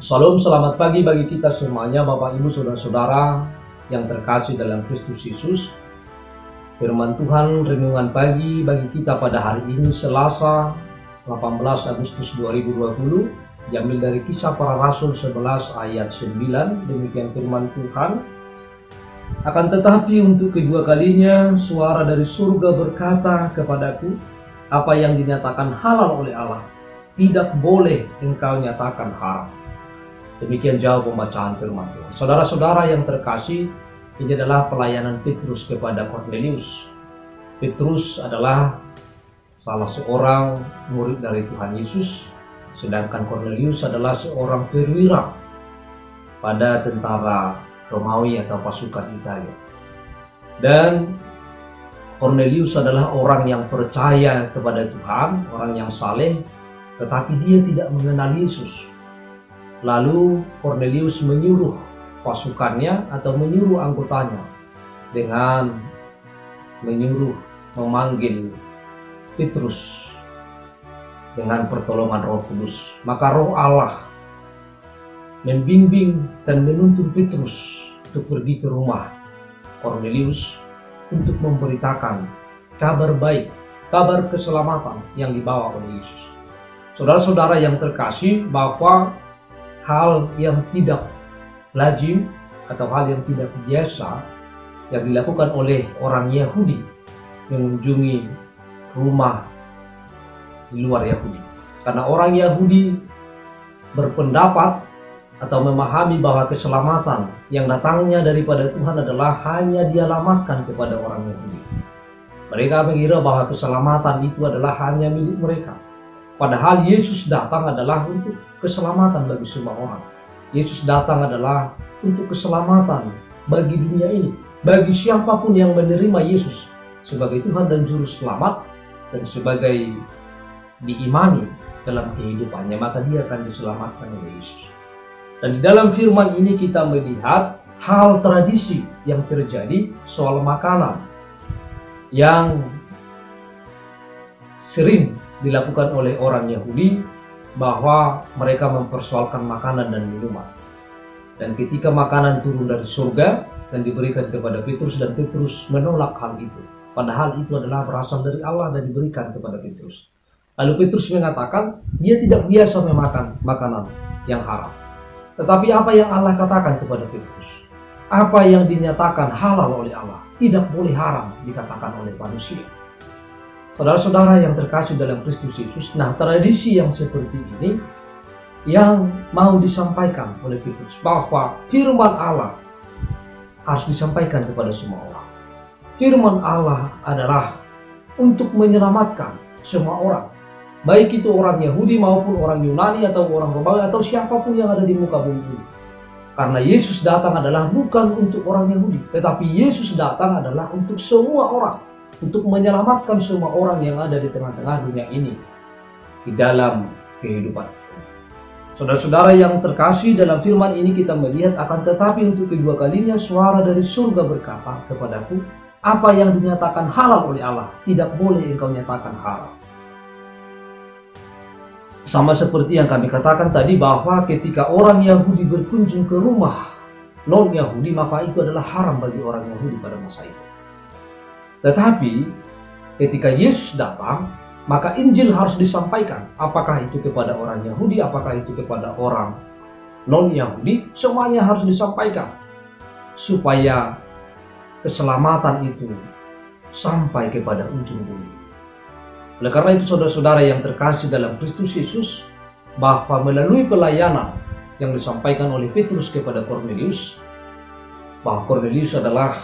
Salam, selamat pagi bagi kita semuanya, Bapak, Ibu, Saudara-saudara yang terkasih dalam Kristus Yesus. Firman Tuhan renungan pagi bagi kita pada hari ini Selasa 18 Agustus 2020 diambil dari Kisah Para Rasul 11 ayat 9. Demikian firman Tuhan. Akan tetapi untuk kedua kalinya suara dari surga berkata kepadaku, apa yang dinyatakan halal oleh Allah tidak boleh engkau nyatakan haram. Demikian jauh pembacaan firman Tuhan. Saudara-saudara yang terkasih, ini adalah pelayanan Petrus kepada Kornelius. Petrus adalah salah seorang murid dari Tuhan Yesus, sedangkan Kornelius adalah seorang perwira pada tentara Romawi atau pasukan Italia. Dan Kornelius adalah orang yang percaya kepada Tuhan, orang yang saleh, tetapi dia tidak mengenal Yesus. Lalu Kornelius menyuruh pasukannya atau menyuruh anggotanya dengan memanggil Petrus dengan pertolongan Roh Kudus. Maka Roh Allah membimbing dan menuntun Petrus untuk pergi ke rumah Kornelius untuk memberitakan kabar baik, kabar keselamatan yang dibawa oleh Yesus. Saudara-saudara yang terkasih, bahwa hal yang tidak lazim atau hal yang tidak biasa yang dilakukan oleh orang Yahudi mengunjungi rumah di luar Yahudi. Karena orang Yahudi berpendapat atau memahami bahwa keselamatan yang datangnya daripada Tuhan adalah hanya dialamatkan kepada orang Yahudi. Mereka mengira bahwa keselamatan itu adalah hanya milik mereka. Padahal Yesus datang adalah untuk keselamatan bagi semua orang. Yesus datang adalah untuk keselamatan bagi dunia ini. Bagi siapapun yang menerima Yesus sebagai Tuhan dan Juru Selamat dan sebagai diimani dalam kehidupannya, maka dia akan diselamatkan oleh Yesus. Dan di dalam firman ini kita melihat hal tradisi yang terjadi soal makanan yang sering dilakukan oleh orang Yahudi, bahwa mereka mempersoalkan makanan dan minuman. Dan ketika makanan turun dari surga dan diberikan kepada Petrus, dan Petrus menolak hal itu, padahal itu adalah berasal dari Allah dan diberikan kepada Petrus. Lalu Petrus mengatakan dia tidak biasa memakan makanan yang haram. Tetapi apa yang Allah katakan kepada Petrus, apa yang dinyatakan halal oleh Allah tidak boleh haram dikatakan oleh manusia. Saudara-saudara yang terkasih dalam Kristus Yesus, nah tradisi yang seperti ini yang mau disampaikan oleh Petrus, bahwa firman Allah harus disampaikan kepada semua orang. Firman Allah adalah untuk menyelamatkan semua orang, baik itu orang Yahudi maupun orang Yunani atau orang Romawi atau siapapun yang ada di muka bumi ini. Karena Yesus datang adalah bukan untuk orang Yahudi, tetapi Yesus datang adalah untuk semua orang, untuk menyelamatkan semua orang yang ada di tengah-tengah dunia ini di dalam kehidupan. Saudara-saudara yang terkasih, dalam firman ini kita melihat akan tetapi untuk kedua kalinya suara dari surga berkata kepadaku, apa yang dinyatakan halal oleh Allah tidak boleh engkau nyatakan haram. Sama seperti yang kami katakan tadi, bahwa ketika orang Yahudi berkunjung ke rumah non-Yahudi, maka itu adalah haram bagi orang Yahudi pada masa itu. Tetapi ketika Yesus datang, maka Injil harus disampaikan. Apakah itu kepada orang Yahudi, apakah itu kepada orang non-Yahudi, semuanya harus disampaikan supaya keselamatan itu sampai kepada ujung bumi. Oleh karena itu, saudara-saudara yang terkasih dalam Kristus Yesus, bahwa melalui pelayanan yang disampaikan oleh Petrus kepada Kornelius, bahwa Kornelius adalah,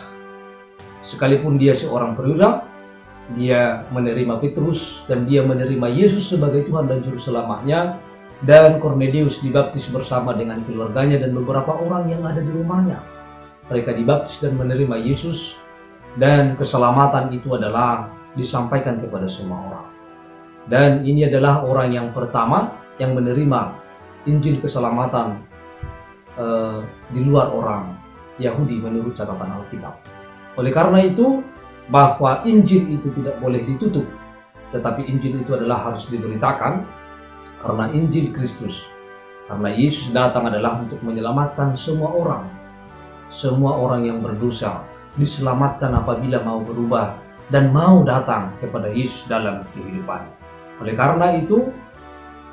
sekalipun dia seorang perwira, dia menerima Petrus dan dia menerima Yesus sebagai Tuhan dan Juru Selamatnya. Dan Kornelius dibaptis bersama dengan keluarganya dan beberapa orang yang ada di rumahnya. Mereka dibaptis dan menerima Yesus, dan keselamatan itu adalah disampaikan kepada semua orang. Dan ini adalah orang yang pertama yang menerima Injil keselamatan di luar orang Yahudi menurut catatan Alkitab. Oleh karena itu, bahwa Injil itu tidak boleh ditutup, tetapi Injil itu adalah harus diberitakan, karena Injil Kristus Karena Yesus datang adalah untuk menyelamatkan semua orang. Semua orang yang berdosa diselamatkan apabila mau berubah dan mau datang kepada Yesus dalam kehidupan. Oleh karena itu,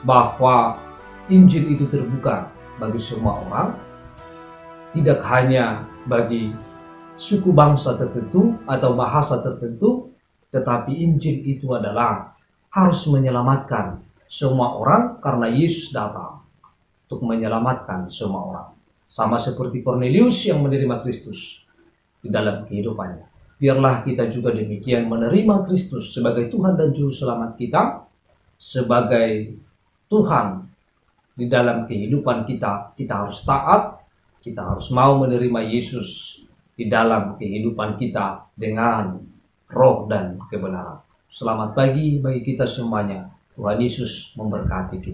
bahwa Injil itu terbuka bagi semua orang, tidak hanya bagi suku bangsa tertentu atau bahasa tertentu, tetapi Injil itu adalah harus menyelamatkan semua orang karena Yesus datang untuk menyelamatkan semua orang. Sama seperti Cornelius yang menerima Kristus di dalam kehidupannya. Biarlah kita juga demikian menerima Kristus sebagai Tuhan dan Juru Selamat kita, sebagai Tuhan di dalam kehidupan kita. Kita harus taat, kita harus mau menerima Yesus di dalam kehidupan kita dengan roh dan kebenaran. Selamat pagi bagi kita semuanya. Tuhan Yesus memberkati kita.